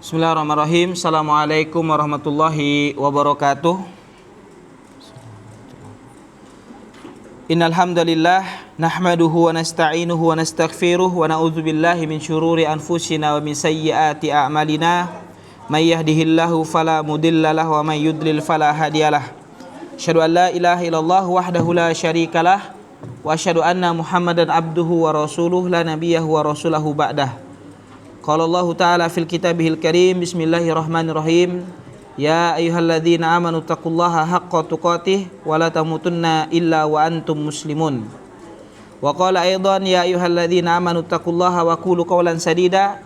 Bismillahirrahmanirrahim. Assalamualaikum warahmatullahi wabarakatuh. Innal hamdalillah nahmaduhu wa nasta'inuhu wa nastaghfiruh wa na'udzu billahi min syururi anfusina wa min sayyiati a'malina. May yahdihillahu fala mudilla lahu wa may yudlil fala hadiyalah. Asyhadu an la ilaha illallah wahdahu la syarikalah wa asyhadu anna Muhammadan abduhu wa rasuluh la nabiyyahu wa rasulahu ba'dah. Qala Allah Ta'ala fil kitabihil karim. Bismillahirrahmanirrahim. Ya ayyuhalladzina amanu taqullaha haqqa tuqatih wa la tamutunna illa wa antum muslimun. Wa qala aidan ya ayyuhalladzina amanu taqullaha wa qulu qawlan sadida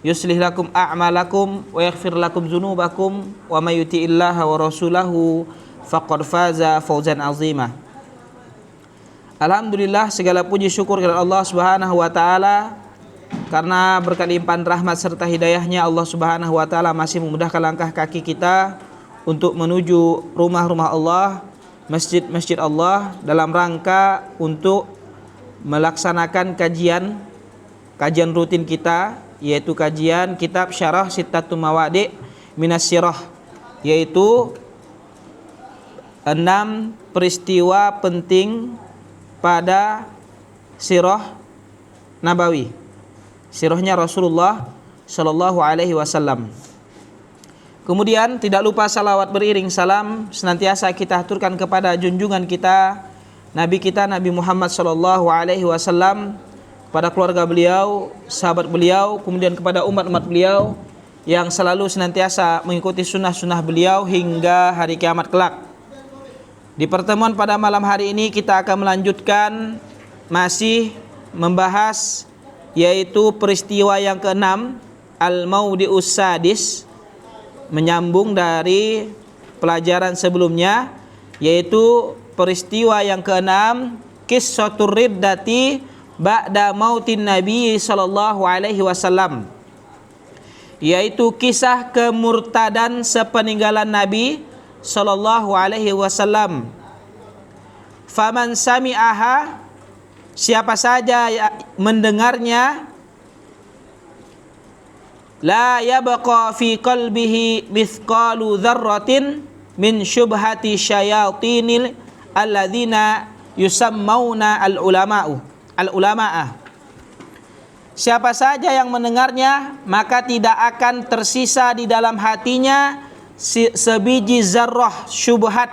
yuslih lakum a'malakum wa yaghfir lakum dzunubakum wa may yuti'illaha wa rasulahu faqad faza fawzan 'azima. Alhamdulillah, segala puji syukur kepada Allah Subhanahu wa taala. Karena berkat limpahan rahmat serta hidayahnya, Allah Subhanahu wa taala masih memudahkan langkah kaki kita untuk menuju rumah-rumah Allah, masjid-masjid Allah, dalam rangka untuk melaksanakan kajian rutin kita, yaitu kajian kitab Syarah Sittatul Mawadi' Minas Sirah, yaitu 6 peristiwa penting pada sirah Nabawi, sirahnya Rasulullah Shallallahu Alaihi Wasallam. Kemudian tidak lupa salawat beriring salam senantiasa kita aturkan kepada junjungan kita Nabi Muhammad Shallallahu Alaihi Wasallam, kepada keluarga beliau, sahabat beliau, kemudian kepada umat-umat beliau yang selalu senantiasa mengikuti sunnah-sunnah beliau hingga hari kiamat kelak. Di pertemuan pada malam hari ini kita akan melanjutkan masih membahas yaitu peristiwa yang ke-6, Al-Maudi'us Sadis, menyambung dari pelajaran sebelumnya, yaitu peristiwa yang ke-6, Qissatur Riddati ba'da mautin Nabi sallallahu alaihi wasallam, yaitu kisah kemurtadan sepeninggalan Nabi sallallahu alaihi wasallam. Faman sami'aha, siapa saja yang mendengarnya, la yabqa fi qalbihi mithqalu dzarratin min syubhati syayatinil alladzina yusammauna al-ulama'ah. Siapa saja yang mendengarnya, maka tidak akan tersisa di dalam hatinya sebiji zarrah syubhat,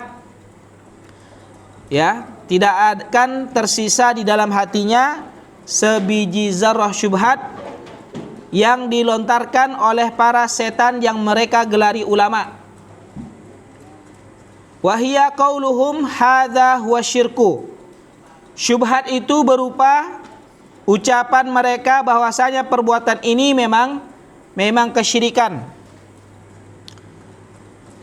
ya, tidak akan tersisa di dalam hatinya sebiji zarrah syubhat yang dilontarkan oleh para setan yang mereka gelari ulama. Wahia qauluhum hadza huwa syirku. Syubhat itu berupa ucapan mereka bahwasanya perbuatan ini memang kesyirikan.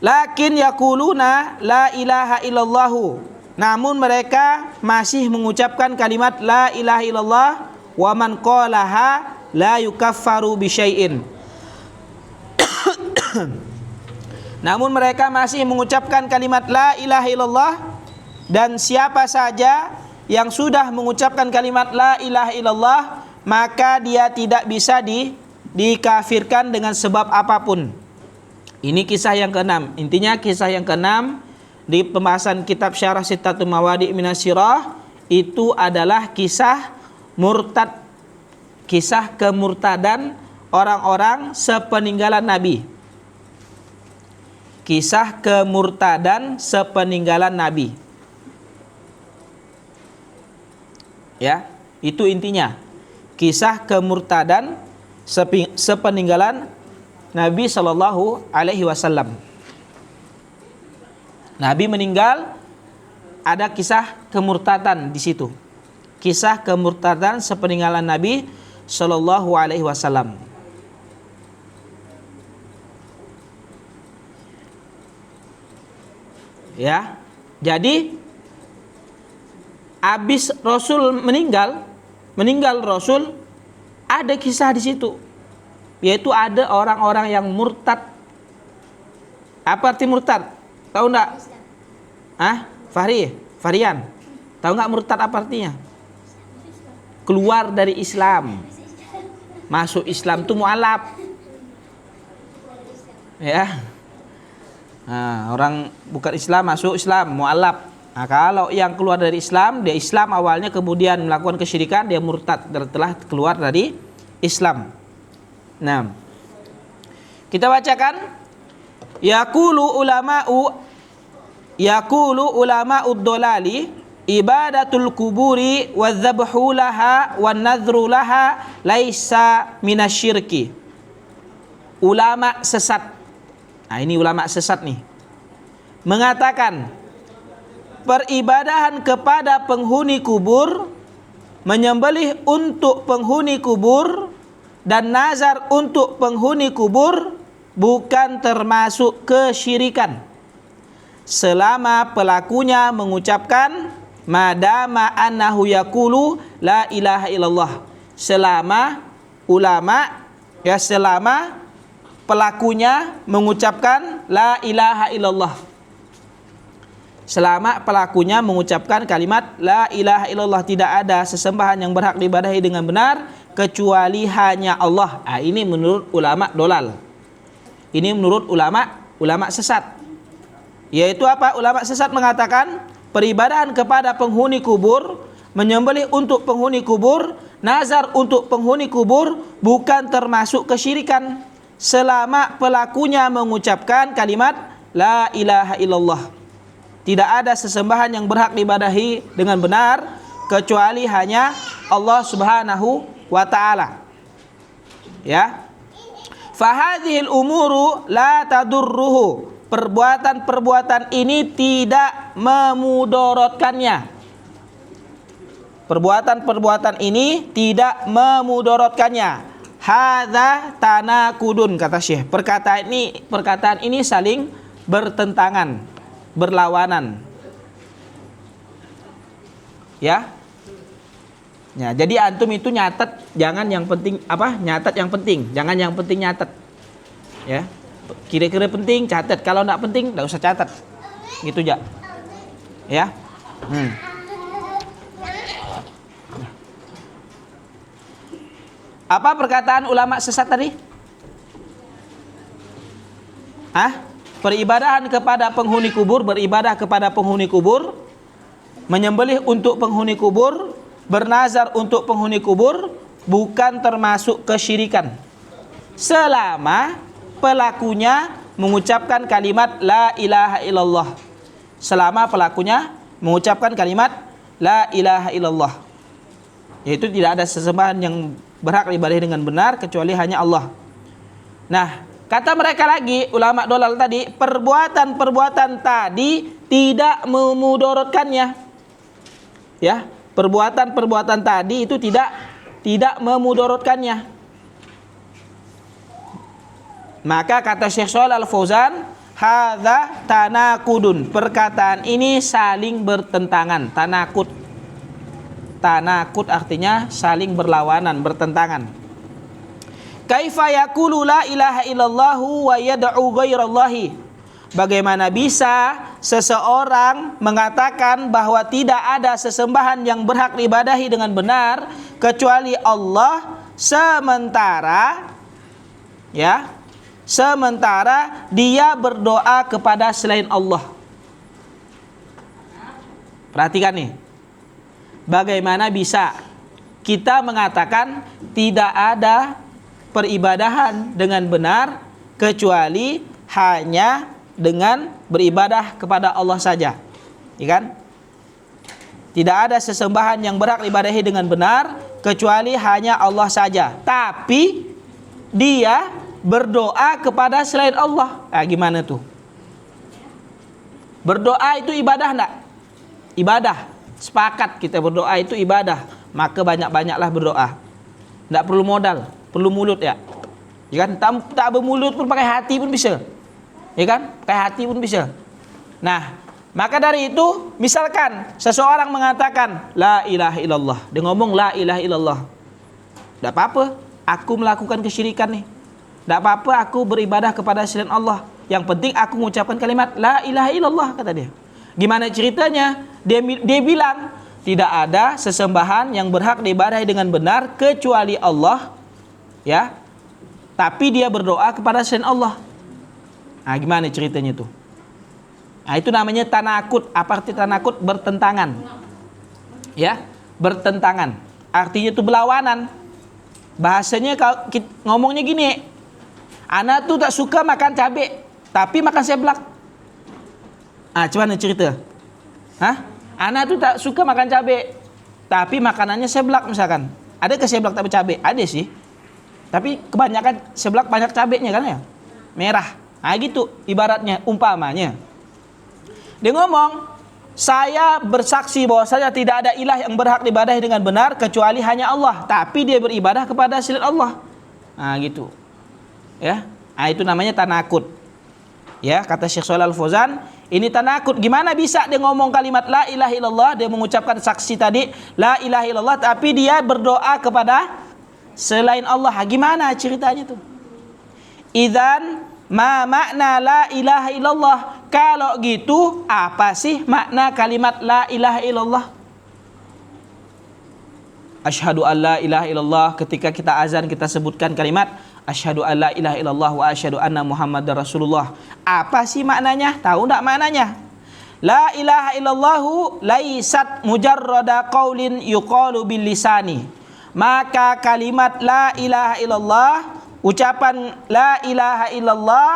Lakin yaquluna la ilaha illallahu, namun mereka masih mengucapkan kalimat la ilaha illallah wa man qalaha la yukaffaru bi syai'in. Namun mereka masih mengucapkan kalimat la ilaha illallah, dan siapa saja yang sudah mengucapkan kalimat la ilaha illallah maka dia tidak bisa dikafirkan dengan sebab apapun. Ini kisah yang ke-6. Intinya kisah yang ke-6 di pembahasan kitab Syarah Sittatul Mawadi' Minas Sirah itu adalah kisah murtad, kisah kemurtadan orang-orang sepeninggalan Nabi. Kisah kemurtadan sepeninggalan Nabi. Ya, itu intinya. Kisah kemurtadan sepeninggalan Nabi Sallallahu Alaihi Wasallam. Nabi meninggal, ada kisah kemurtadan di situ. Kisah kemurtadan sepeninggalan Nabi Sallallahu Alaihi Wasallam. Ya, jadi habis Rasul meninggal Rasul, ada kisah di situ, yaitu ada orang-orang yang murtad. Apa arti murtad? Tahu enggak? Fahrian, tahu enggak murtad apa artinya? Keluar dari Islam. Masuk Islam itu mu'alaf. Ya. Nah, orang bukan Islam masuk Islam, mu'allaf. Nah, kalau yang keluar dari Islam, dia Islam awalnya kemudian melakukan kesyirikan, dia murtad telah keluar dari Islam. Nah, kita bacakan yaqulu ulama'ud dolali ibadatul kuburi wadzabhu laha wan nadhru laha laisa minasyirki. Ulama sesat. Nah, ini ulama sesat nih. Mengatakan peribadahan kepada penghuni kubur, menyembelih untuk penghuni kubur, dan nazar untuk penghuni kubur bukan termasuk kesyirikan selama pelakunya mengucapkan madama annahu yaqulu la ilaha illallah. Selama pelakunya mengucapkan la ilaha illallah. Selama pelakunya mengucapkan kalimat la ilaha illallah, tidak ada sesembahan yang berhak diibadahi dengan benar kecuali hanya Allah. Ah, ini menurut ulama dolal. Ini menurut ulama sesat. Yaitu apa? Ulama sesat mengatakan peribadahan kepada penghuni kubur, menyembelih untuk penghuni kubur, nazar untuk penghuni kubur bukan termasuk kesyirikan selama pelakunya mengucapkan kalimat la ilaha illallah. Tidak ada sesembahan yang berhak diibadahi dengan benar kecuali hanya Allah Subhanahu wa taala. Ya. Fahadhil umuru la tadurruhu. Perbuatan-perbuatan ini tidak memudaratkannya. Perbuatan-perbuatan ini tidak memudaratkannya. Hadza tanakudun, kata Syekh. Perkataan ini saling bertentangan, berlawanan. Ya. Ya, jadi antum itu nyatet, jangan yang penting nyatet yang penting, jangan yang penting nyatet. Ya. Kira-kira penting catat, kalau enggak penting enggak usah catat. Gitu aja. Ya. Apa perkataan ulama sesat tadi? Peribadahan kepada penghuni kubur, beribadah kepada penghuni kubur, menyembelih untuk penghuni kubur, bernazar untuk penghuni kubur bukan termasuk kesyirikan selama pelakunya mengucapkan kalimat la ilaha illallah. Selama pelakunya mengucapkan kalimat la ilaha illallah, yaitu tidak ada sesembahan yang berhak diibadahi dengan benar kecuali hanya Allah. Nah, kata mereka lagi, ulama dolal tadi, perbuatan-perbuatan tadi tidak memudaratkannya. Ya, perbuatan-perbuatan tadi itu tidak memudaratkannya. Maka kata Syekh Shalal Al-Fauzan, hadza tanakudun. Perkataan ini saling bertentangan. Tanakut artinya saling berlawanan, bertentangan. Kaifa yaqulu la ilaha illallahu wa yad'u ghairallahi. Bagaimana bisa seseorang mengatakan bahwa tidak ada sesembahan yang berhak diibadahi dengan benar kecuali Allah, sementara dia berdoa kepada selain Allah. Perhatikan nih. Bagaimana bisa kita mengatakan tidak ada peribadahan dengan benar kecuali hanya dengan beribadah kepada Allah saja, ya kan? Tidak ada sesembahan yang berhak diibadahi dengan benar kecuali hanya Allah saja. Tapi dia berdoa kepada selain Allah. Nah, gimana tuh? Berdoa itu ibadah enggak? Ibadah. Sepakat kita berdoa itu ibadah. Maka banyak-banyaklah berdoa. Enggak perlu modal, perlu mulut ya. Ya kan? Tak bermulut pun pakai hati pun bisa. Ya kan? Pakai hati pun bisa. Nah, maka dari itu, misalkan seseorang mengatakan la ilaha illallah, dia ngomong la ilaha illallah, tidak apa-apa aku melakukan kesyirikan nih, tidak apa-apa aku beribadah kepada selain Allah, yang penting aku mengucapkan kalimat la ilaha illallah, kata dia. Gimana ceritanya? Dia bilang tidak ada sesembahan yang berhak diibadahi dengan benar kecuali Allah, ya, tapi dia berdoa kepada selain Allah. Nah, gimana ceritanya itu? Nah, itu namanya tanakut. Apa arti tanakut? Bertentangan. Ya, bertentangan. Artinya itu berlawanan. Bahasanya kalau ngomongnya gini, ana tuh tak suka makan cabai, tapi makan seblak. Ah, gimana cerita? Hah? Ana tuh tak suka makan cabai, tapi makanannya seblak misalkan. Ada ke seblak tapi cabai? Ada sih. Tapi kebanyakan seblak banyak cabainya kan ya? Merah. Nah gitu ibaratnya, umpamanya. Dia ngomong, saya bersaksi bahwa saya tidak ada ilah yang berhak diibadahi dengan benar kecuali hanya Allah. Tapi dia beribadah kepada selain Allah. Nah gitu. Ya, nah, itu namanya tanakut. Ya, kata Syekh Shalal Al-Fauzan, ini tanakut. Gimana bisa dia ngomong kalimat la ilaha illallah, dia mengucapkan saksi tadi la ilaha illallah, tapi dia berdoa kepada selain Allah. Gimana ceritanya tuh? Idzan ma makna la ilaha illallah. Kalau gitu, apa sih makna kalimat la ilaha illallah? Asyhadu an la ilaha illallah, ketika kita azan kita sebutkan kalimat asyhadu an la ilaha illallah wa asyhadu anna muhammadar rasulullah. Apa sih maknanya? Tahu enggak maknanya? La ilaha illallahu laisat mujarrada qaulin yuqalu bil lisani. Maka kalimat la ilaha illallah, ucapan la ilaha illallah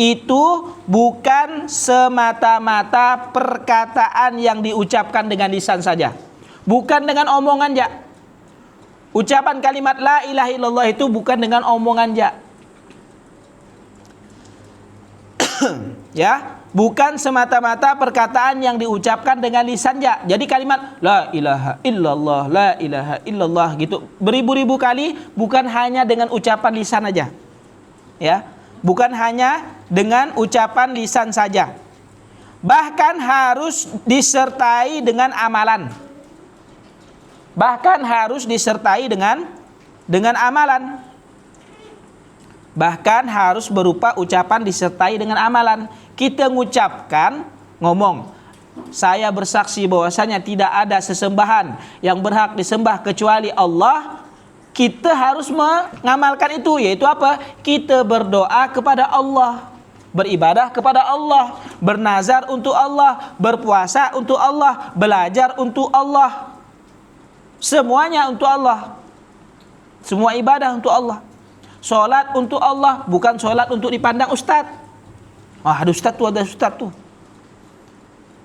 itu bukan semata-mata perkataan yang diucapkan dengan lisan saja. Bukan dengan omongan saja. Ucapan kalimat la ilaha illallah itu bukan dengan omongan ja. Ya, bukan semata-mata perkataan yang diucapkan dengan lisan ja. Jadi kalimat la ilaha illallah, la ilaha illallah gitu beribu-ribu kali, bukan hanya dengan ucapan lisan aja. Ya, bukan hanya dengan ucapan lisan saja. Bahkan harus disertai dengan amalan. Bahkan harus disertai dengan amalan. Bahkan harus berupa ucapan disertai dengan amalan. Kita mengucapkan, ngomong, saya bersaksi bahwasanya tidak ada sesembahan yang berhak disembah kecuali Allah. Kita harus mengamalkan itu, yaitu apa? Kita berdoa kepada Allah, beribadah kepada Allah, bernazar untuk Allah, berpuasa untuk Allah, belajar untuk Allah. Semuanya untuk Allah. Semua ibadah untuk Allah. Solat untuk Allah, bukan solat untuk dipandang ustaz. Ada ustaz tuh.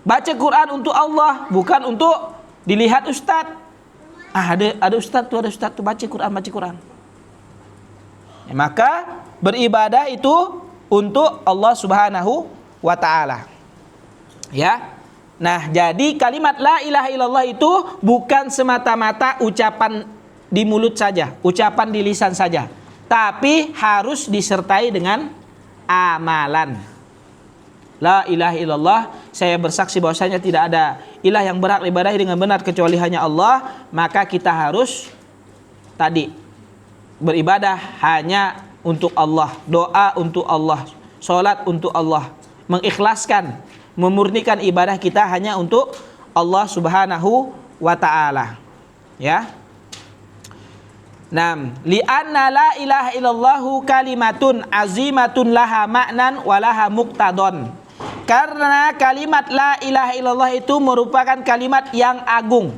Baca Quran untuk Allah, bukan untuk dilihat ustaz. Ada ustaz tuh baca Quran. Ya, maka beribadah itu untuk Allah Subhanahu wa taala. Ya. Nah, jadi kalimat la ilaha illallah itu bukan semata-mata ucapan di mulut saja, ucapan di lisan saja, tapi harus disertai dengan amalan. La ilaha illallah, saya bersaksi bahwasanya tidak ada ilah yang berhak diibadahi dengan benar kecuali hanya Allah, maka kita harus tadi beribadah hanya untuk Allah, doa untuk Allah, salat untuk Allah, mengikhlaskan, memurnikan ibadah kita hanya untuk Allah Subhanahu wa taala. Ya. Naam, li'anna la ilaha illallahu kalimatun azimatun laha ma'nan wa laha muqtadon. Karena kalimat la ilaha illallah itu merupakan kalimat yang agung.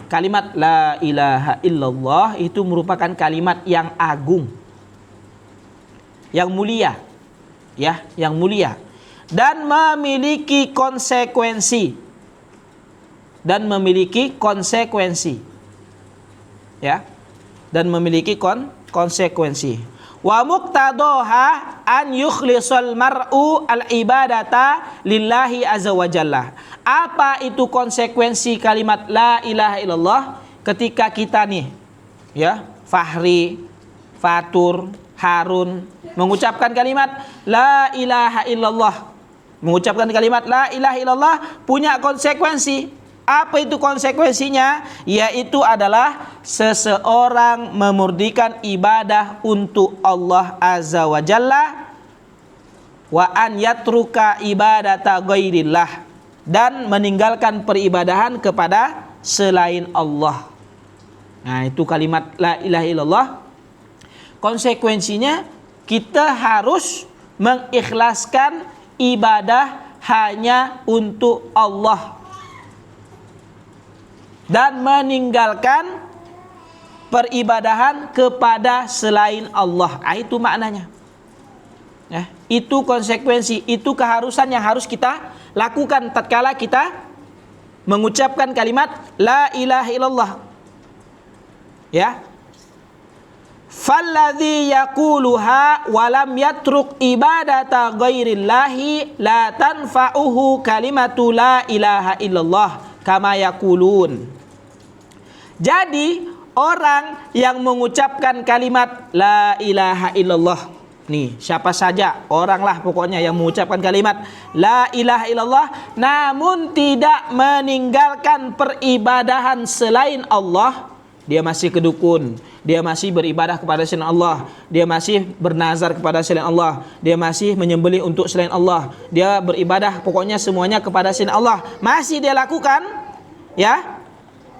Kalimat la ilaha illallah itu merupakan kalimat yang agung, yang mulia. Ya, yang mulia. Dan memiliki konsekuensi. Ya. Dan memiliki konsekuensi. Wa muqtadoha an yukhlisal mar'u al-ibadata lillahi azza wa jalla. Apa itu konsekuensi kalimat la ilaha illallah? Ketika kita nih, ya, Fahri, Fatur, Harun mengucapkan kalimat la ilaha illallah, mengucapkan kalimat la ilaha illallah punya konsekuensi. Apa itu konsekuensinya? Yaitu adalah seseorang memurnikan ibadah untuk Allah Azza wa Jalla, wa an yatruka ibadata ghairillah, dan meninggalkan peribadahan kepada selain Allah. Nah, itu kalimat la ilaha illallah. Konsekuensinya kita harus mengikhlaskan ibadah hanya untuk Allah dan meninggalkan peribadahan kepada selain Allah. Itu maknanya. Ya, itu konsekuensi, itu keharusan yang harus kita lakukan tatkala kita mengucapkan kalimat la ilaha illallah. Ya. Falladzi yaquluha wa lam yatruk ibadata ghairillahi la tanfa'uhu kalimatu la ilaha illallah kama yaqulun. Jadi orang yang mengucapkan kalimat la ilaha illallah, nih siapa saja orang lah pokoknya yang mengucapkan kalimat la ilaha illallah namun tidak meninggalkan peribadahan selain Allah, dia masih kedukun, dia masih beribadah kepada selain Allah, dia masih bernazar kepada selain Allah, dia masih menyembelih untuk selain Allah, dia beribadah pokoknya semuanya kepada selain Allah, masih dia lakukan, ya.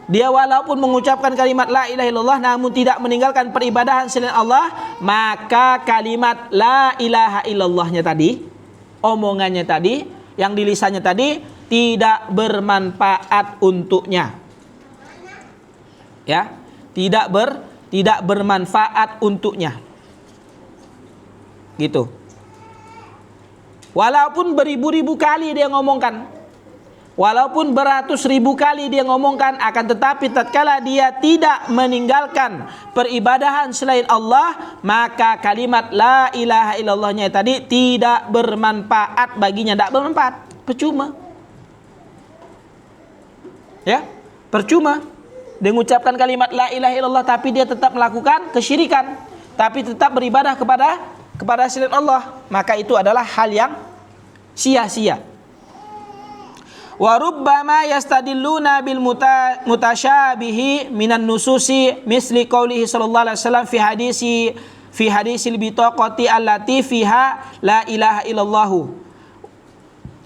Dia walaupun mengucapkan kalimat la ilaha illallah namun tidak meninggalkan peribadahan selain Allah, maka kalimat la ilaha illallahnya tadi, omongannya tadi, yang di lisannya tadi tidak bermanfaat untuknya. Ya, tidak bermanfaat untuknya. Gitu. Walaupun beribu-ribu kali dia ngomongkan, walaupun beratus ribu kali dia ngomongkan, akan tetapi tatkala dia tidak meninggalkan peribadahan selain Allah, maka kalimat la ilaha illallahnya tadi tidak bermanfaat baginya, tidak bermanfaat, percuma. Ya, percuma. Dia mengucapkan kalimat la ilaha illallah tapi dia tetap melakukan kesyirikan, tapi tetap beribadah kepada selain Allah, maka itu adalah hal yang sia-sia. Wa rubbama yastadilluna bil mutasyabihi minan nususi misli qaulihi sallallahu alaihi wasallam fi hadisil bitaqati allati fiha la ilaha illallah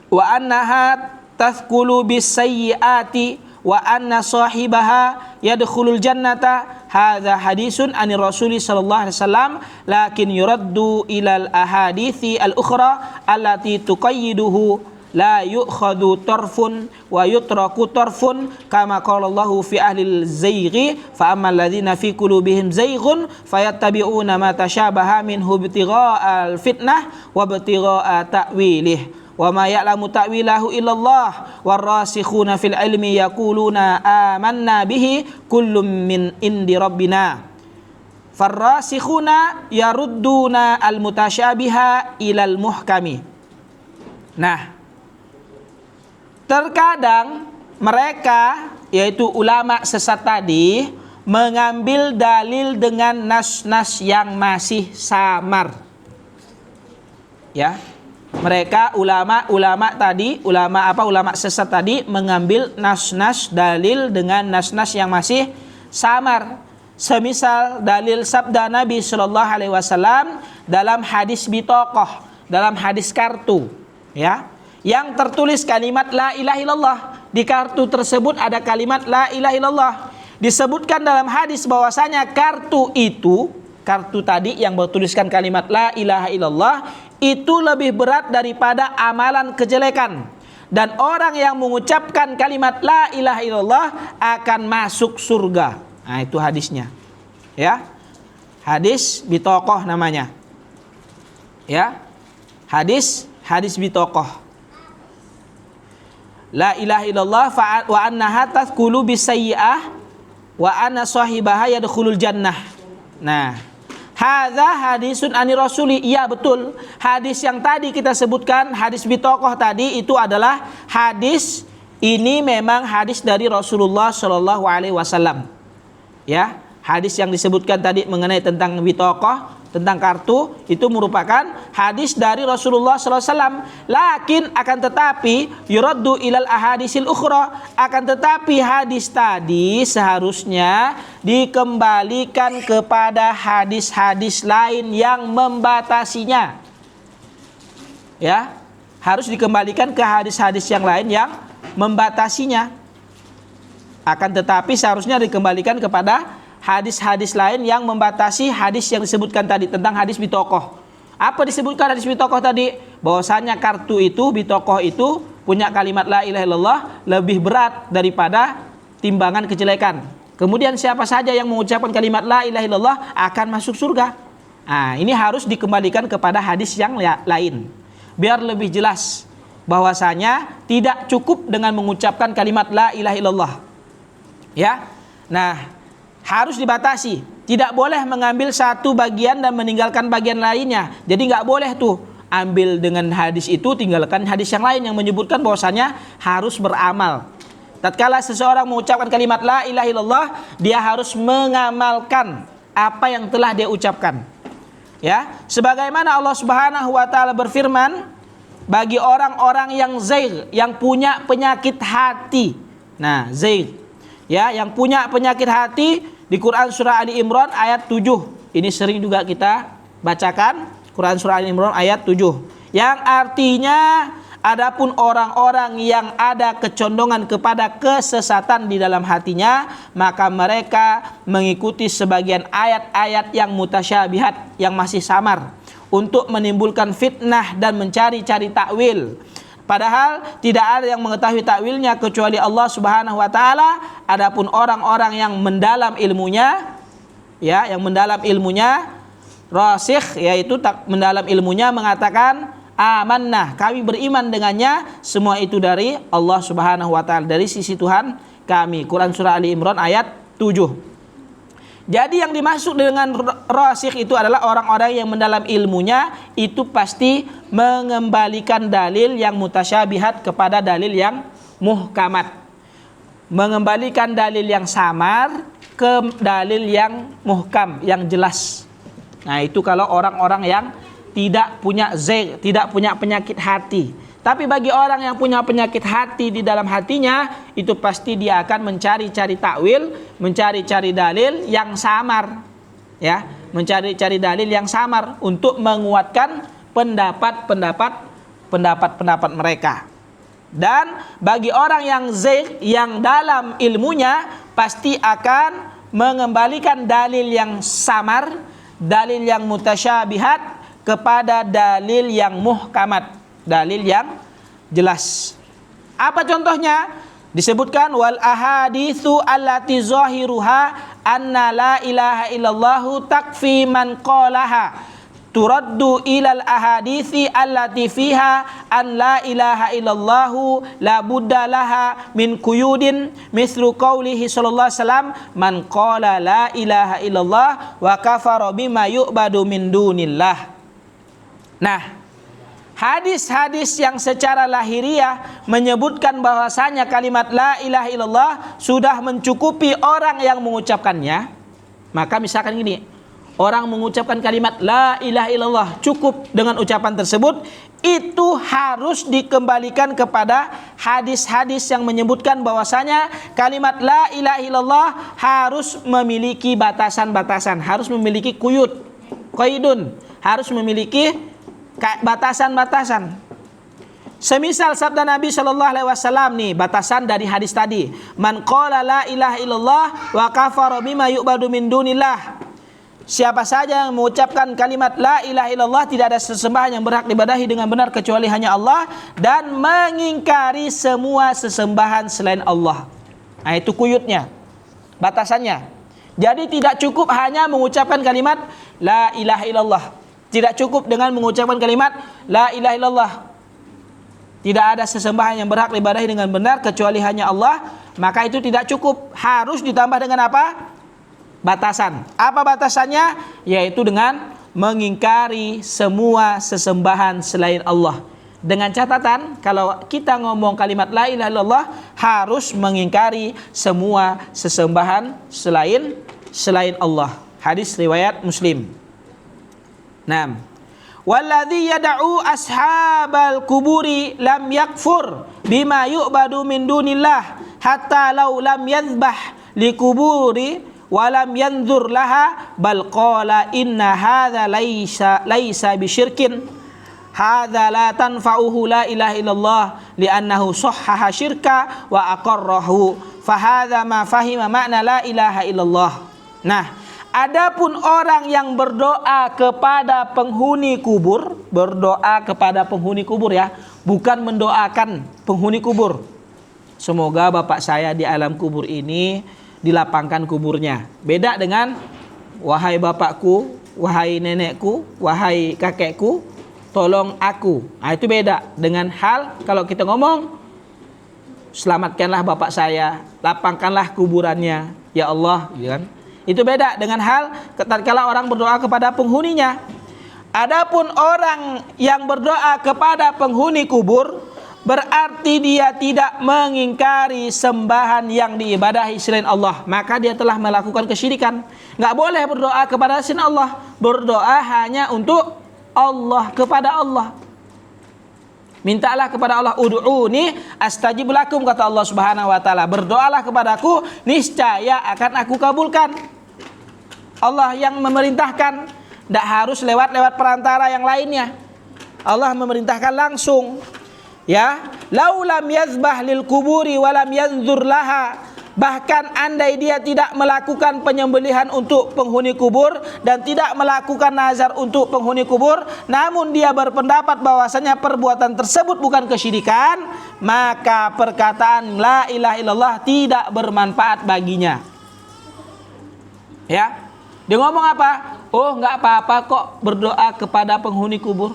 wa annaha tathqulu bis sayyiati wa anna sahibaha yadkhulul jannata. Hadza hadisun anir rasuli sallallahu alaihi wasallam lakin yuraddu ilal ahadithi al ukhra allati tuqayyiduhu la yu'khadhu tarfun wa yutraku tarfun kama qala Allahu fi ahli zayghi fa ammal ladzina fi qulubihim zayghun fayattabi'una ma tashabaha minhu ibtigha'al fitnah wa ibtigha'a ta'wilih wa ma ya'lamu ta'wilahu illallah warrasikhuna fil ilmi yaquluna amanna bihi kullum min indi rabbina farrasikhuna yarudduna al mutasyabiha ilal muhkami. Nah, terkadang mereka, yaitu ulama sesat tadi, mengambil dalil dengan nas-nas yang masih samar. Ya, mereka ulama sesat tadi mengambil nas-nas dalil dengan nas-nas yang masih samar. Semisal dalil sabda Nabi Shallallahu Alaihi Wasallam dalam hadis bitaqah, dalam hadis kartu, ya, yang tertulis kalimat la ilaha illallah. Di kartu tersebut ada kalimat la ilaha illallah. Disebutkan dalam hadis bahwasanya kartu tadi yang bertuliskan kalimat la ilaha illallah itu lebih berat daripada amalan kejelekan, dan orang yang mengucapkan kalimat la ilaha illallah akan masuk surga. Nah, itu hadisnya. Ya. Hadis bitaqah namanya. Ya. Hadis bitaqah. La ilaha illallah wa annaha tathqulu bisayyi'ah wa anna sahibaha yadkhulul jannah. Nah, hadza hadisun ani rasuli. Iya, betul. Hadis yang tadi kita sebutkan, hadis bitaqah tadi itu adalah hadis, ini memang hadis dari Rasulullah Shallallahu alaihi wasallam. Ya, hadis yang disebutkan tadi mengenai tentang bitaqah, tentang kartu, itu merupakan hadis dari Rasulullah SAW. Lakin akan tetapi yuraddu ilal ahadisil ukhra, akan tetapi hadis tadi seharusnya dikembalikan kepada hadis-hadis lain yang membatasinya. Ya, harus dikembalikan ke hadis-hadis yang lain yang membatasinya. Akan tetapi seharusnya dikembalikan kepada hadis-hadis lain yang membatasi hadis yang disebutkan tadi tentang hadis bitaqah. Apa disebutkan hadis bitokoh tadi? Bahwasanya kartu itu, bitokoh itu punya kalimat la ilaha illallah lebih berat daripada timbangan kejelekan. Kemudian siapa saja yang mengucapkan kalimat la ilaha illallah akan masuk surga. Nah, ini harus dikembalikan kepada hadis yang lain. Biar lebih jelas bahwasanya tidak cukup dengan mengucapkan kalimat la ilaha illallah. Ya. Nah, harus dibatasi. Tidak boleh mengambil satu bagian dan meninggalkan bagian lainnya. Jadi nggak boleh tuh ambil dengan hadis itu, tinggalkan hadis yang lain yang menyebutkan bahwasanya harus beramal. Tatkala seseorang mengucapkan kalimat la ilaha illallah, dia harus mengamalkan apa yang telah dia ucapkan. Ya, sebagaimana Allah Subhanahu wa taala berfirman, bagi orang-orang yang zaigh, yang punya penyakit hati. Nah, zaigh, ya, yang punya penyakit hati, di Quran surah Ali Imran ayat 7. Ini sering juga kita bacakan, Quran surah Ali Imran ayat 7. Yang artinya, adapun orang-orang yang ada kecondongan kepada kesesatan di dalam hatinya, maka mereka mengikuti sebagian ayat-ayat yang mutasyabihat, yang masih samar, untuk menimbulkan fitnah dan mencari-cari takwil. Padahal tidak ada yang mengetahui takwilnya kecuali Allah Subhanahu wa taala. Adapun orang-orang yang mendalam ilmunya, ya, yang mendalam ilmunya, rasikh, yaitu mendalam ilmunya, mengatakan amanah, kami beriman dengannya, semua itu dari Allah Subhanahu wa taala, dari sisi Tuhan kami. Quran surah Ali Imran ayat 7. Jadi yang dimaksud dengan rasikh itu adalah orang-orang yang mendalam ilmunya itu pasti mengembalikan dalil yang mutasyabihat kepada dalil yang muhkamat. Mengembalikan dalil yang samar ke dalil yang muhkam, yang jelas. Nah, itu kalau orang-orang yang tidak punya zaigh, tidak punya penyakit hati. Tapi bagi orang yang punya penyakit hati di dalam hatinya, itu pasti dia akan mencari-cari takwil, mencari-cari dalil yang samar, ya, mencari-cari dalil yang samar untuk menguatkan pendapat mereka. Dan bagi orang yang zaigh, yang dalam ilmunya, pasti akan mengembalikan dalil yang samar, dalil yang mutasyabihat kepada dalil yang muhkamat, dalil yang jelas. Apa contohnya? Disebutkan wal ahaditsu allati zahiruha anna la ilaha illallah takfi man qalaha turaddu ilal ahadithi allati fiha an la ilaha illallah la budda laha min quyudin mislu qaulihi sallallahu alaihi wasallam man qala la ilaha illallah wa kafara bima yu'badu min dunillah. Nah, hadis-hadis yang secara lahiriah menyebutkan bahwasanya kalimat la ilaha illallah sudah mencukupi orang yang mengucapkannya. Maka misalkan gini, orang mengucapkan kalimat la ilaha illallah, cukup dengan ucapan tersebut, itu harus dikembalikan kepada hadis-hadis yang menyebutkan bahwasanya kalimat la ilaha illallah harus memiliki batasan-batasan, harus memiliki qaidun, harus memiliki batasan-batasan. Semisal sabda Nabi Shallallahu Alaihi Wasallam nih, batasan dari hadis tadi, man qala la ilaha illallah wa kafara bima yu'badu min dunillah. Siapa saja yang mengucapkan kalimat la ilaha illallah, tidak ada sesembahan yang berhak diibadahi dengan benar kecuali hanya Allah, dan mengingkari semua sesembahan selain Allah. Nah, itu kuyutnya, batasannya. Jadi tidak cukup hanya mengucapkan kalimat la ilaha illallah. Tidak cukup dengan mengucapkan kalimat la ilaha illallah, tidak ada sesembahan yang berhak diibadahi dengan benar kecuali hanya Allah, maka itu tidak cukup. Harus ditambah dengan apa? Batasan. Apa batasannya? Yaitu dengan mengingkari semua sesembahan selain Allah. Dengan catatan, kalau kita ngomong kalimat la ilaha illallah, harus mengingkari semua sesembahan selain Allah. Hadis riwayat Muslim. Naam. Walladzi yad'u ashabal kuburi lam yakfur bima yu'badu min dunillah hatta law lam yadhbah likuburi wa lam yanzur laha bal qala inna hadza laisa bisyirkin hadza la tanfa'uhu la ilaha illallah li'annahu sahhaha syirka wa aqarrahu fa hadza ma fahima ma'na la ilaha illallah. Nah, Adapun orang yang berdoa kepada penghuni kubur, berdoa kepada penghuni kubur ya, bukan mendoakan penghuni kubur. Semoga bapak saya di alam kubur ini dilapangkan kuburnya. Beda dengan wahai bapakku, wahai nenekku, wahai kakekku, tolong aku. Nah, itu beda dengan hal kalau kita ngomong selamatkanlah bapak saya, lapangkanlah kuburannya, ya Allah, gitu kan? Itu beda dengan hal tatkala orang berdoa kepada penghuninya. Adapun orang yang berdoa kepada penghuni kubur berarti dia tidak mengingkari sembahan yang diibadahi selain Allah, maka dia telah melakukan kesyirikan. Nggak boleh berdoa kepada selain Allah, berdoa hanya untuk Allah, kepada Allah. Mintalah kepada Allah, ud'uni astajib lakum, kata Allah Subhanahu wa taala. Berdoalah kepadaku, niscaya akan aku kabulkan. Allah yang memerintahkan, tidak harus lewat perantara yang lainnya. Allah memerintahkan langsung. Ya, laulam yazbah lil kuburi walam yanzur laha. Bahkan andai dia tidak melakukan penyembelihan untuk penghuni kubur dan tidak melakukan nazar untuk penghuni kubur, namun dia berpendapat bahwasanya perbuatan tersebut bukan kesyirikan, maka perkataan la ilaha illallah tidak bermanfaat baginya. Ya, dia ngomong apa? Oh, nggak apa-apa kok berdoa kepada penghuni kubur.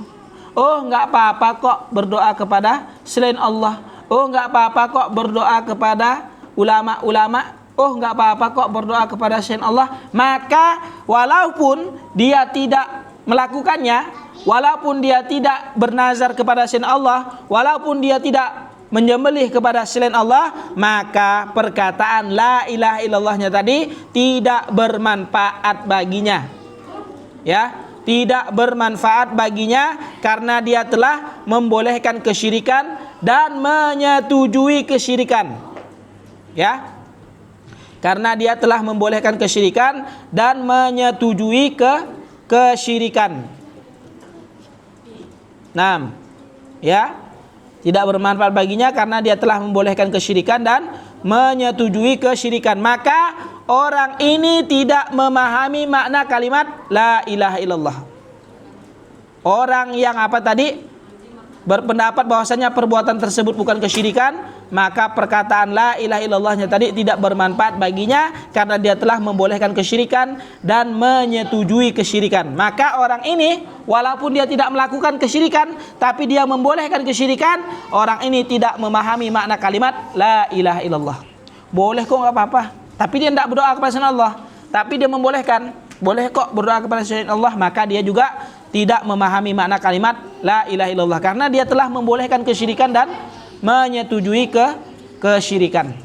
Oh, nggak apa-apa kok berdoa kepada selain Allah. Oh, nggak apa-apa kok berdoa kepada ulama-ulama. Oh, nggak apa-apa kok berdoa kepada selain Allah. Maka walaupun dia tidak melakukannya, walaupun dia tidak bernazar kepada selain Allah, walaupun dia tidak menyembelih kepada selain Allah, maka perkataan la ilaha illallahnya tadi tidak bermanfaat baginya. Ya, tidak bermanfaat baginya karena dia telah membolehkan kesyirikan dan menyetujui kesyirikan. Ya, karena dia telah membolehkan kesyirikan dan menyetujui kesyirikan. 6. Ya, tidak bermanfaat baginya karena dia telah membolehkan kesyirikan dan menyetujui kesyirikan. Maka orang ini tidak memahami makna kalimat la ilaha illallah. Orang yang apa tadi? Berpendapat bahwasanya perbuatan tersebut bukan kesyirikan, maka perkataan la ilaha illallahnya tadi tidak bermanfaat baginya karena dia telah membolehkan kesyirikan dan menyetujui kesyirikan. Maka orang ini walaupun dia tidak melakukan kesyirikan tapi dia membolehkan kesyirikan, orang ini tidak memahami makna kalimat la ilaha illallah. Boleh kok, nggak apa-apa, tapi dia tidak berdoa kepada selain Allah, tapi dia membolehkan, boleh kok berdoa kepada selain Allah, maka dia juga tidak memahami makna kalimat la ilaha illallah karena dia telah membolehkan kesyirikan dan menyetujui kesyirikan.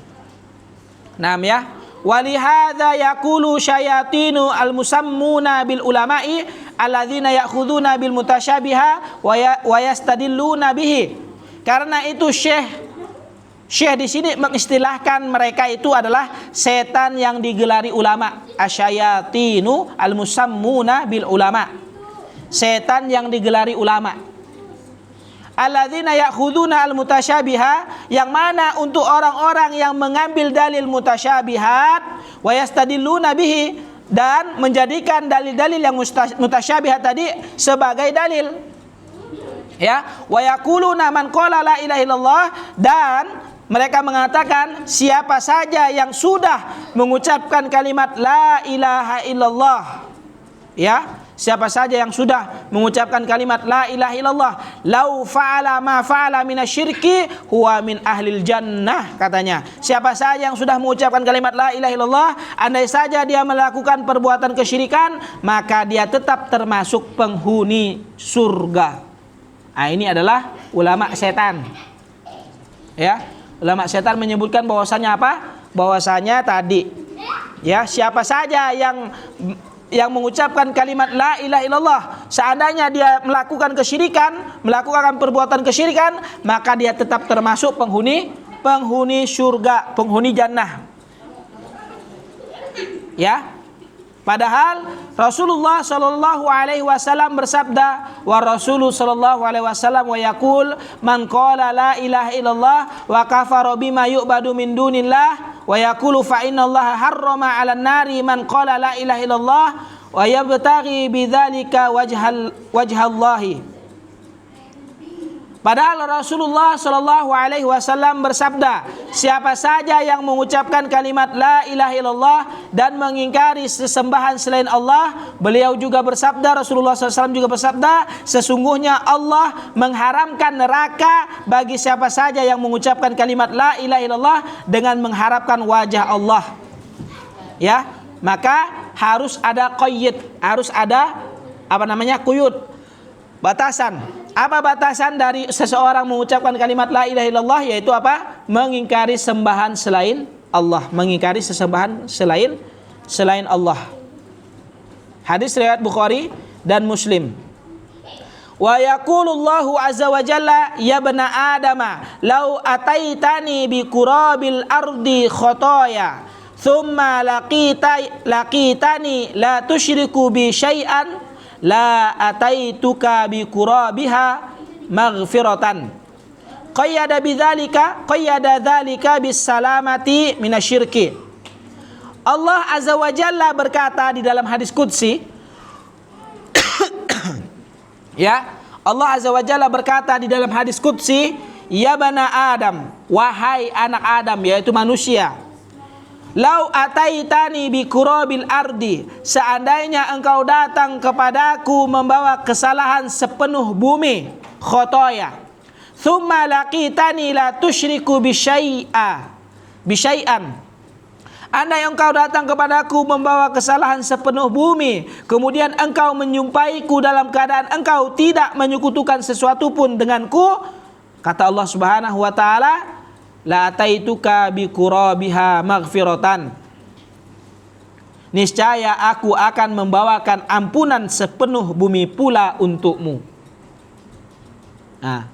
6 ya. Walihadza yaqulu syayatinu almusammuna bil ulama'i alladzina ya'khuduna bil mutasyabiha wa yastadilluna bihi. Karena itu Syekh di sini mengistilahkan mereka itu adalah setan yang digelari ulama. Asyayatinu almusammuna bil ulama. Setan yang digelari ulama. Alladzina ya'khuduna al-mutasyabiha, yang mana untuk orang-orang yang mengambil dalil mutasyabihat wa yastadilluna bihi, dan menjadikan dalil-dalil yang mutasyabihat tadi sebagai dalil. Ya, wa yaquluna man qala la ilaha illallah, dan mereka mengatakan siapa saja yang sudah mengucapkan kalimat la ilaha illallah, ya, siapa saja yang sudah mengucapkan kalimat la ilaha illallah, lau fa'ala ma fa'ala minasyirki huwa min ahlil jannah, katanya. Siapa saja yang sudah mengucapkan kalimat la ilaha illallah, andai saja dia melakukan perbuatan kesyirikan, maka dia tetap termasuk penghuni surga. Nah, ini adalah ulama setan. Ya, ulama setan menyebutkan bahwasanya apa? Bahwasanya tadi, ya, siapa saja yang mengucapkan kalimat la ilaha illallah, seandainya dia melakukan kesyirikan, melakukan perbuatan kesyirikan, maka dia tetap termasuk penghuni surga, penghuni jannah. Ya. Padahal Rasulullah sallallahu alaihi wasallam bersabda, wa Rasulullah sallallahu alaihi wasallam wa yaqul man qala la ilaha illallah wa kafara bima yu'badu min dunillah wa yaqulu fa innallaha harrama 'alan nari man qala la ilaha illallah wa yabtaghi bidzalika wajhallahi. Padahal Rasulullah Shallallahu Alaihi Wasallam bersabda, siapa saja yang mengucapkan kalimat la ilaha illallah dan mengingkari sesembahan selain Allah, beliau juga bersabda, Rasulullah SAW juga bersabda, sesungguhnya Allah mengharamkan neraka bagi siapa saja yang mengucapkan kalimat la ilaha illallah dengan mengharapkan wajah Allah. Ya, maka harus ada qayyid, harus ada quyud, batasan. Apa batasan dari seseorang mengucapkan kalimat la ilaha illallah? Yaitu apa? Mengingkari sembahan selain Allah, mengingkari sesembahan selain Allah. Hadis riwayat Bukhari dan Muslim. Wa yaqulullahu azza wa jalla ya bani adama law ataitani bi qurabil ardi khotoya thumma laqitani la tusyriku bi syai'an la ataituka bi qurabiha maghfiratan. Qayyada dzalika bis salamati minasyirki. Allah azza wa jalla berkata di dalam hadis qudsi ya, Allah azza wa jalla berkata di dalam hadis qudsi, ya bani Adam, wahai anak Adam, yaitu manusia, lau ataitani bi qurabil ardi, seandainya engkau datang kepadaku membawa kesalahan sepenuh bumi, khotoya, thumma laqitani la tusyriku bi syai'an, andai engkau datang kepadaku membawa kesalahan sepenuh bumi, kemudian engkau menyumpahiku dalam keadaan engkau tidak menyekutukan sesuatu pun denganku, kata Allah Subhanahu wa taala, la ataituka bi qurabiha maghfiratan, niscaya aku akan membawakan ampunan sepenuh bumi pula untukmu. Nah,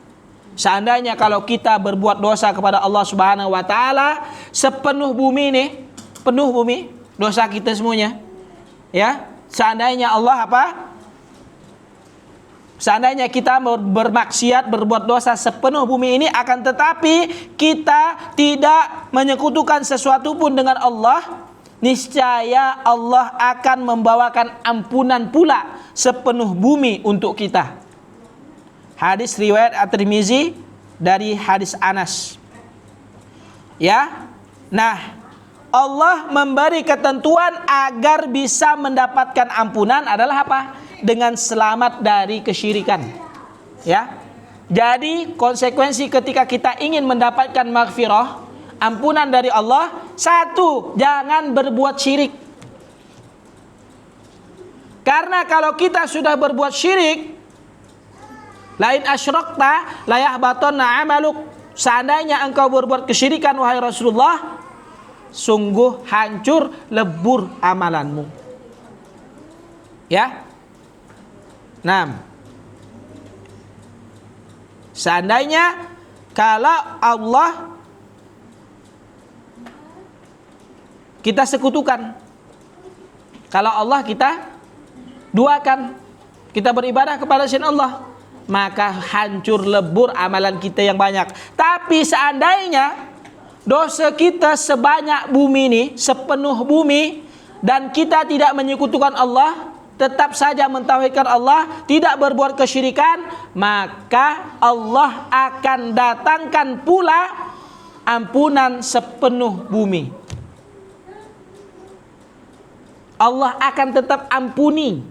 seandainya kalau kita berbuat dosa kepada Allah Subhanahu wa taala, sepenuh bumi nih, penuh bumi dosa kita semuanya. Ya, seandainya Allah seandainya kita bermaksiat, berbuat dosa sepenuh bumi ini, akan tetapi kita tidak menyekutukan sesuatu pun dengan Allah, niscaya Allah akan membawakan ampunan pula sepenuh bumi untuk kita. Hadis riwayat At-Tirmizi dari hadis Anas. Ya. Nah, Allah memberi ketentuan agar bisa mendapatkan ampunan adalah apa? Dengan selamat dari kesyirikan. Ya. Jadi konsekuensi ketika kita ingin mendapatkan maghfirah, ampunan dari Allah, satu, jangan berbuat syirik. Karena kalau kita sudah berbuat syirik, lain asyrakta la yahbatanna amaluk, seandainya engkau berbuat kesyirikan wahai Rasulullah, sungguh hancur lebur amalanmu. Ya. Nah, seandainya kalau Allah kita sekutukan, kalau Allah kita duakan, kita beribadah kepada selain Allah, maka hancur lebur amalan kita yang banyak. Tapi seandainya dosa kita sebanyak bumi ini, sepenuh bumi, dan kita tidak menyekutukan Allah, tetap saja mentauhidkan Allah, tidak berbuat kesyirikan, maka Allah akan datangkan pula ampunan sepenuh bumi. Allah akan tetap ampuni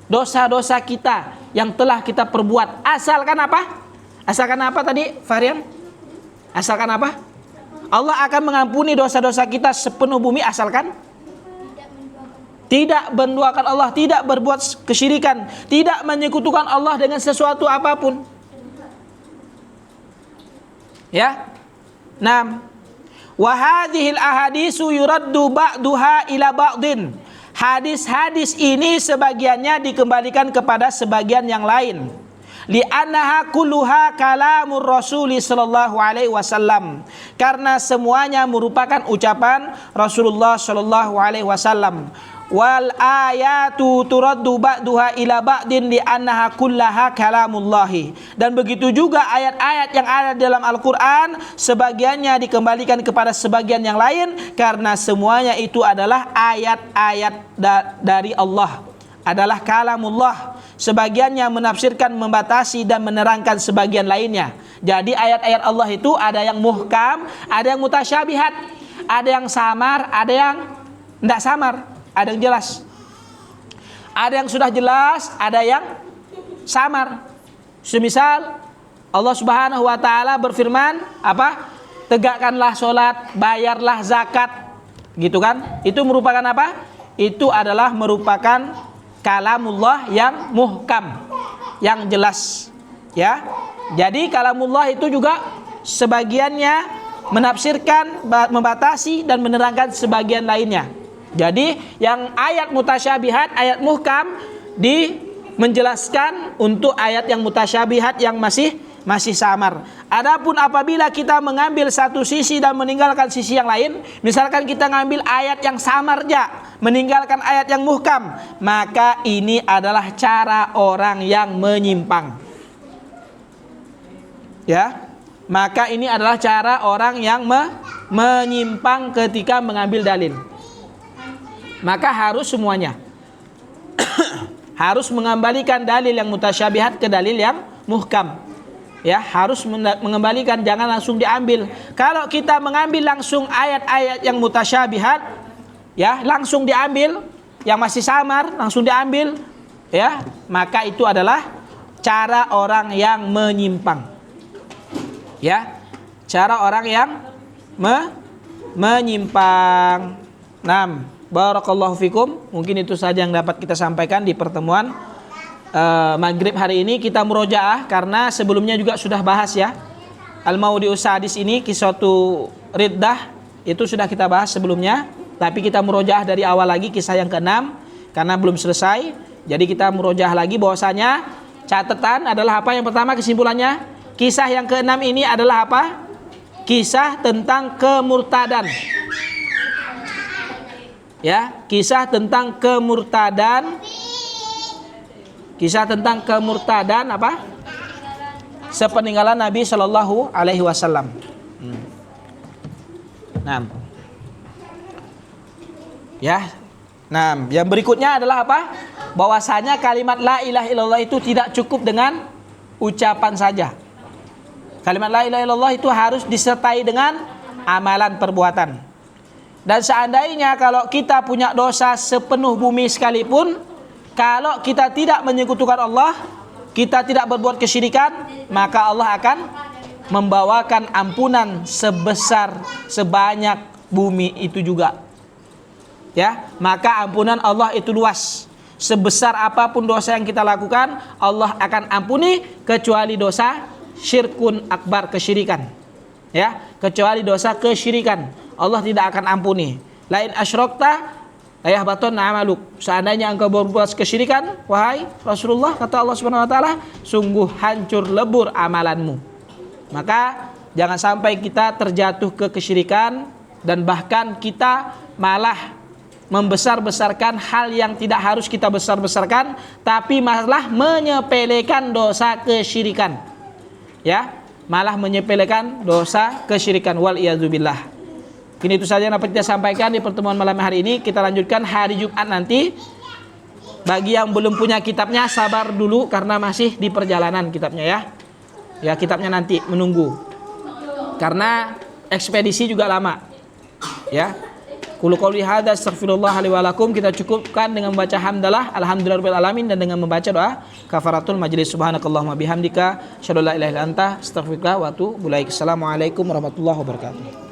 dosa-dosa kita yang telah kita perbuat. Asalkan apa? Asalkan apa tadi, Fahrian? Asalkan apa? Allah akan mengampuni dosa-dosa kita sepenuh bumi asalkan tidak menduakan Allah, tidak berbuat kesyirikan, tidak menyekutukan Allah dengan sesuatu apapun. Ya. Nah, wa hadhil ahadisu yuraddu ba'duha ila ba'din. Hadis-hadis ini sebagiannya dikembalikan kepada sebagian yang lain. Li'annaha kulluha kalamur Rasuli sallallahu alaihi wasallam, karena semuanya merupakan ucapan Rasulullah sallallahu alaihi wasallam. wal ayatu turaddu ba'duha ila ba'din li annaha kullaha kalamullahi. Dan begitu juga ayat-ayat yang ada dalam Al-Qur'an sebagiannya dikembalikan kepada sebagian yang lain karena semuanya itu adalah ayat-ayat dari Allah, adalah kalamullah. Sebagiannya menafsirkan, membatasi dan menerangkan sebagian lainnya. Jadi ayat-ayat Allah itu ada yang muhkam, ada yang mutasyabihat, ada yang samar, ada yang tidak samar, ada yang jelas. Ada yang sudah jelas, ada yang samar. Semisal Allah Subhanahu wa taala berfirman apa? Tegakkanlah salat, bayarlah zakat. Gitu kan? Itu merupakan apa? Itu adalah merupakan kalamullah yang muhkam, yang jelas, ya. Jadi kalamullah itu juga sebagiannya menafsirkan, membatasi dan menerangkan sebagian lainnya. Jadi yang ayat mutasyabihat, ayat muhkam menjelaskan untuk ayat yang mutasyabihat yang masih samar. Adapun apabila kita mengambil satu sisi dan meninggalkan sisi yang lain, misalkan kita ngambil ayat yang samar aja, meninggalkan ayat yang muhkam, maka ini adalah cara orang yang menyimpang. Ya, maka ini adalah cara orang yang menyimpang ketika mengambil dalil. Maka harus semuanya harus mengembalikan dalil yang mutasyabihat ke dalil yang muhkam. Ya, harus mengembalikan, jangan langsung diambil. Kalau kita mengambil langsung ayat-ayat yang mutasyabihat, ya, langsung diambil, yang masih samar langsung diambil, ya, maka itu adalah cara orang yang menyimpang. Ya, cara orang yang menyimpang. Nah, barakallahu fikum. Mungkin itu saja yang dapat kita sampaikan di pertemuan maghrib hari ini. Kita murojaah karena sebelumnya juga sudah bahas, ya, Al-Maudi'us Sadis ini, qissatu riddah, itu sudah kita bahas sebelumnya. Tapi kita murojaah dari awal lagi kisah yang ke-6 karena belum selesai. Jadi kita murojaah lagi bahwasanya catatan adalah apa? Yang pertama kesimpulannya, kisah yang ke-6 ini adalah apa? Kisah tentang kemurtadan. Ya, kisah tentang kemurtadan. Kisah tentang kemurtadan apa? Sepeninggalan Nabi Shallallahu alaihi wasallam. Nah. Ya. Nah, yang berikutnya adalah apa? Bahwasanya kalimat la ilaha illallah itu tidak cukup dengan ucapan saja. Kalimat la ilaha illallah itu harus disertai dengan amalan perbuatan. Dan seandainya kalau kita punya dosa sepenuh bumi sekalipun, kalau kita tidak menyekutukan Allah, kita tidak berbuat kesyirikan, maka Allah akan membawakan ampunan sebanyak bumi itu juga. Ya, maka ampunan Allah itu luas. Sebesar apapun dosa yang kita lakukan, Allah akan ampuni kecuali dosa syirkun akbar, kesyirikan. Ya, kecuali dosa kesyirikan, Allah tidak akan ampuni. Lain asyrokta ayah baton amaluk. Seandainya engkau berbuat kesyirikan, wahai Rasulullah, kata Allah Subhanahu wa taala, sungguh hancur lebur amalanmu. Maka jangan sampai kita terjatuh ke kesyirikan dan bahkan kita malah membesar-besarkan hal yang tidak harus kita besar-besarkan, tapi malah menyepelekan dosa kesyirikan. Ya, malah menyepelekan dosa kesyirikan, wal iyadzubillah. Ini itu saja yang dapat kita sampaikan di pertemuan malam hari ini. Kita lanjutkan hari Jumat nanti. Bagi yang belum punya kitabnya, sabar dulu karena masih di perjalanan kitabnya, ya. Ya, kitabnya nanti menunggu. Karena ekspedisi juga lama. Ya. Qul qouli hadza astaghfirullah li wa lakum. Kita cukupkan dengan membaca hamdalah alhamdulillahirabbil alamin dan dengan membaca doa kafaratul majlis. Subhanakallahumma bihamdika asyhadu an la ilaha illa anta astaghfiruka wa atubu ilaik. Assalamualaikum warahmatullahi wabarakatuh.